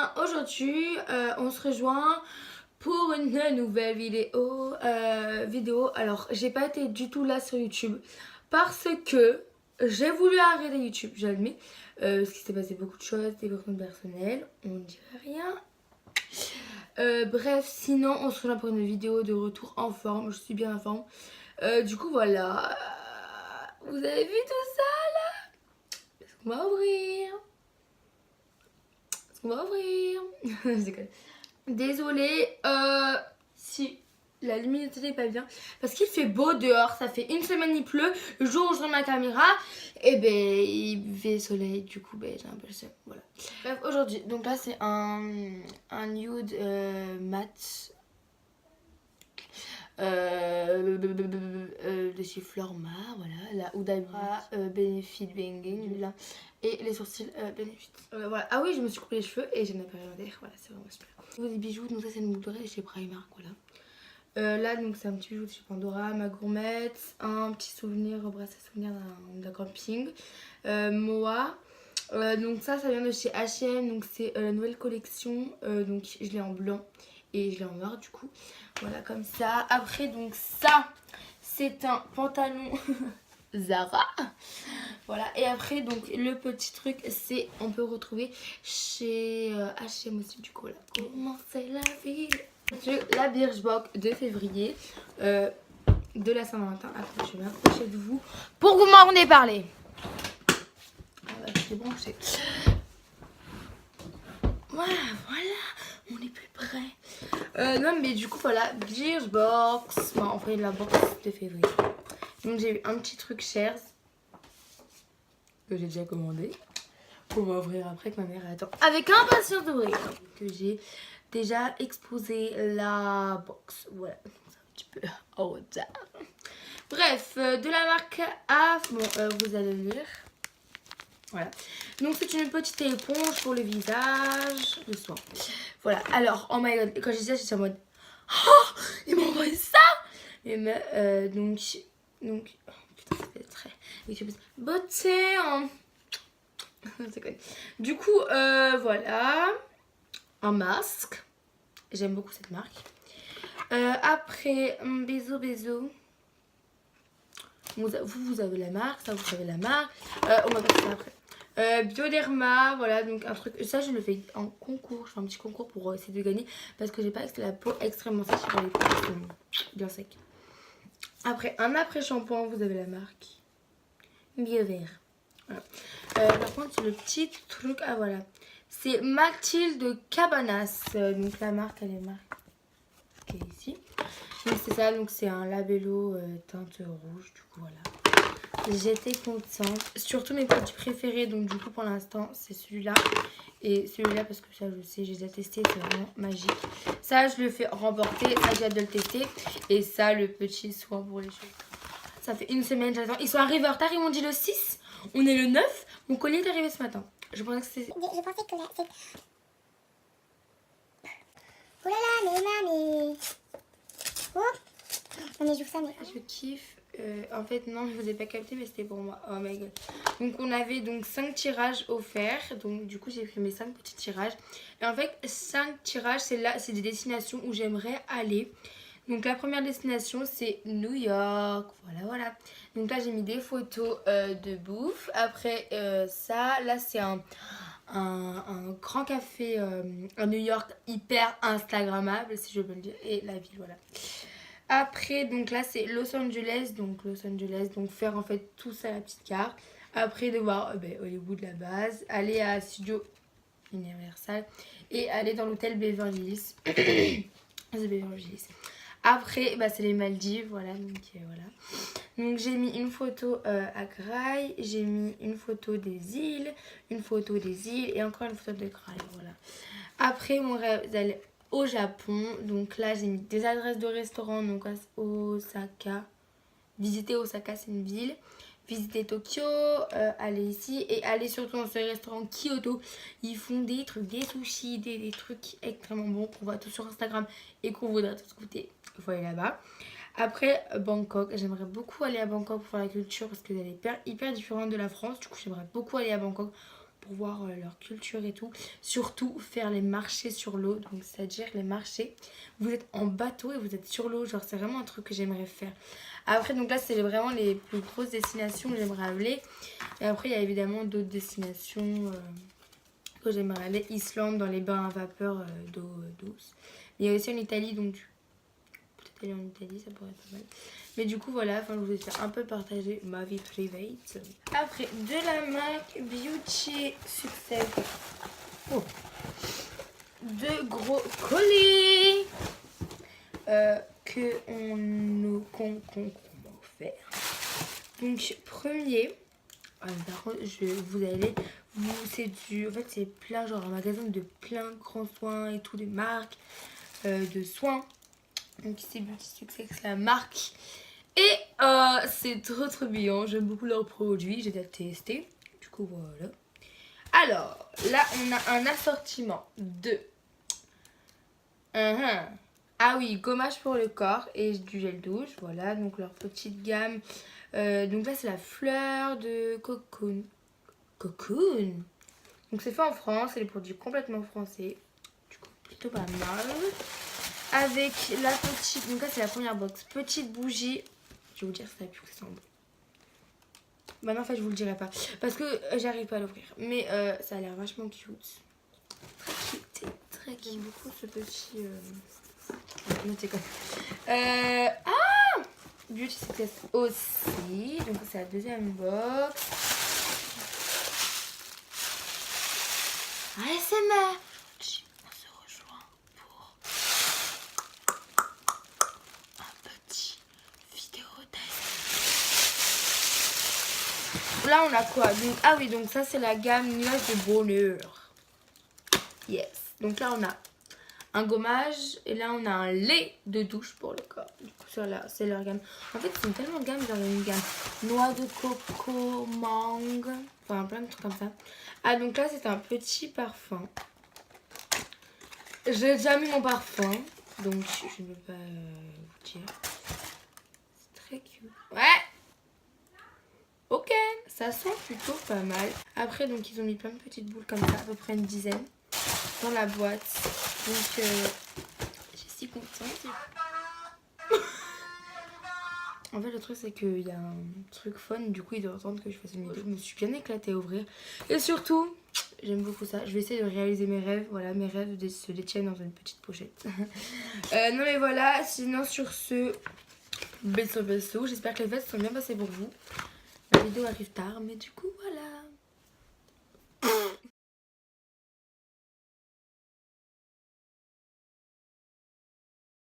bien, aujourd'hui on se rejoint pour une nouvelle vidéo. Alors j'ai pas été du tout là sur YouTube parce que j'ai voulu arrêter YouTube, j'admets. Parce qu'il s'est passé beaucoup de choses, des raisons personnelles, on ne dirait rien. Bref, sinon on se rejoint pour une vidéo de retour en forme, je suis bien en forme. Du coup voilà, vous avez vu tout ça là? Est-ce qu'on va ouvrir? On va ouvrir. Je déconne. Désolée si la luminosité n'est pas bien. Parce qu'il fait beau dehors. Ça fait une semaine il pleut. Le jour où je rends ma caméra, et ben il fait soleil. Du coup, ben j'ai un peu le seum. Voilà. Bref, aujourd'hui, donc là c'est un nude mat. De chez Florma, voilà, la Oudaibra Benefit Banging, là, et les sourcils Benefit. Voilà. Ah oui, je me suis coupé les cheveux et je n'ai pas rien d'air, voilà, c'est vraiment super. Des bijoux, donc ça c'est une boucle d'oreille chez Primark, voilà. Là donc c'est un petit bijou de chez Pandora, ma gourmette, un petit souvenir, bracelet souvenir d'un camping, Moa. Donc ça vient de chez H&M, donc c'est la nouvelle collection, donc je l'ai en blanc et je l'ai en noir du coup, voilà comme ça. Après donc ça c'est un pantalon Zara, voilà. Et après donc le petit truc c'est, on peut retrouver chez H&M aussi du coup, voilà. Comment c'est la vie, la Birchbox de février de la Saint-Valentin. Après je vais m'approcher de vous pour que vous m'en ayez parlé. C'est branché. Voilà, on est plus près. Non mais du coup voilà, Birchbox, bon, en fait la box de février. Donc j'ai eu un petit truc Shares que j'ai déjà commandé. On va ouvrir après que ma mère attend avec impatience d'ouvrir. Que j'ai déjà exposé la box. Voilà, c'est un petit peu en retard. Bref, de la marque A, bon vous allez lire. Voilà, donc c'est une petite éponge pour le visage de soin. Voilà, alors, oh my god, quand j'ai dit ça, j'étais en mode oh, ils m'ont envoyé ça. Et donc, oh, putain, c'est très beauté hein. Du coup, voilà, un masque. J'aime beaucoup cette marque. Après, bisous. Vous avez la marque, ça vous avez la marque. On va passer ça après. Bioderma, voilà, donc un truc, ça je le fais en concours, je fais un petit concours pour essayer de gagner parce que j'ai pas la peau extrêmement sèche, j'ai les peaux qui sont bien secs. Après, un après shampoing, vous avez la marque Biovert. Voilà. Par contre, le petit truc, ah voilà, c'est Mathilde Cabanas, donc la marque elle est marquée ici. Donc c'est ça, donc c'est un labello teinte rouge, du coup voilà. J'étais contente, surtout mes produits préférés, donc du coup pour l'instant c'est celui-là et celui-là parce que ça je sais, j'ai déjà testé, c'est vraiment magique. Ça je le fais remporter, ça j'ai hâte de le tester, et ça le petit soin pour les cheveux. Ça fait une semaine j'attends, ils sont arrivés en retard, ils m'ont dit le 6, on est le 9, mon collier est arrivé ce matin. Je pensais que c'est... Je pensais que c'est... Oh là là, mais mamie. Oh. Non mais je ça, mais... Je kiffe. En fait non, je vous ai pas capté mais c'était pour moi. Oh my god. Donc on avait donc 5 tirages offerts. Donc du coup j'ai pris mes 5 petits tirages. Et en fait 5 tirages c'est des destinations où j'aimerais aller. Donc la première destination c'est New York. Voilà. Donc là j'ai mis des photos de bouffe. Après ça, là c'est un grand café à New York hyper instagrammable si je peux le dire. Et la ville, voilà. Après, donc là, c'est Los Angeles. Donc faire en fait tout ça à la petite carte. Après, de voir Hollywood, la base. Aller à Studio Universal. Et aller dans l'hôtel Beverly Hills. The Beverly Hills. Après, c'est les Maldives. Voilà, donc j'ai mis une photo à Grail. J'ai mis une photo des îles. Et encore une photo de Grail. Voilà. Après, mon rêve d'aller au Japon, donc là j'ai mis des adresses de restaurants, donc Osaka, visiter Osaka c'est une ville, visiter Tokyo, aller ici et aller surtout dans ce restaurant Kyoto. Ils font des trucs, des sushis, des trucs extrêmement bons qu'on voit tous sur Instagram et qu'on voudrait tous goûter. Il faut aller là-bas. Après Bangkok, j'aimerais beaucoup aller à Bangkok pour faire la culture parce qu'elle est hyper différente de la France. Du coup j'aimerais beaucoup aller à Bangkok pour voir leur culture et tout. Surtout faire les marchés sur l'eau, donc c'est-à-dire les marchés. Vous êtes en bateau et vous êtes sur l'eau, genre c'est vraiment un truc que j'aimerais faire. Après donc là c'est vraiment les plus grosses destinations que j'aimerais aller. Et après il y a évidemment d'autres destinations que j'aimerais aller. Islande dans les bains à vapeur d'eau douce. Il y a aussi en Italie, donc peut-être aller en Italie, ça pourrait être pas mal. Mais du coup voilà, enfin, je vous ai fait un peu partager ma vie privée. Après de la marque Beauty Success. Oh. De gros colis qu'on m'a offert. Donc premier, par contre vous allez c'est du, en fait c'est plein, genre un magasin de plein grands soins et tout, des marques de soins. Donc c'est Beauty Success la marque. Et c'est trop bien, j'aime beaucoup leurs produits, j'ai déjà testé. Du coup voilà. Alors là on a un assortiment de ah oui, gommage pour le corps et du gel douche, voilà, donc leur petite gamme. Donc là c'est la fleur de cocoon. Donc c'est fait en France, c'est des produits complètement français. Du coup plutôt pas mal. Avec la petite, donc là c'est la première box, petite bougie. Je vais vous dire ça a pu ressemble. Bah non en fait je vous le dirai pas parce que j'arrive pas à l'ouvrir. Mais ça a l'air vachement cute. Très cute, très cute. J'aime beaucoup ce petit... Notez quoi. Beauty Success aussi. Donc c'est la deuxième box. ASMR. On se rejoint pour un petit vidéo d'ASMR. Là on a quoi donc, ah oui, donc ça c'est la gamme nuage de bonheur. Yes. Donc là on a un gommage et là on a un lait de douche pour le corps. Du coup c'est leur gamme. En fait c'est tellement de gamme, genre une gamme noix de coco, mangue, enfin plein de trucs comme ça. Ah donc là c'est un petit parfum. J'ai déjà mis mon parfum, donc je ne vais pas vous dire. C'est très cute. Ouais. Ok, ça sent plutôt pas mal. Après donc ils ont mis plein de petites boules comme ça, à peu près une dizaine dans la boîte. Donc je suis si contente. En fait le truc c'est qu'il y a un truc fun, du coup ils doivent attendre que je fasse une vidéo. Je me suis bien éclatée à ouvrir. Et surtout, j'aime beaucoup ça. Je vais essayer de réaliser mes rêves. Voilà, mes rêves se détiennent dans une petite pochette. Non mais voilà, sinon sur ce, bisous. J'espère que les fêtes sont bien passées pour vous. La vidéo arrive tard, mais du coup voilà.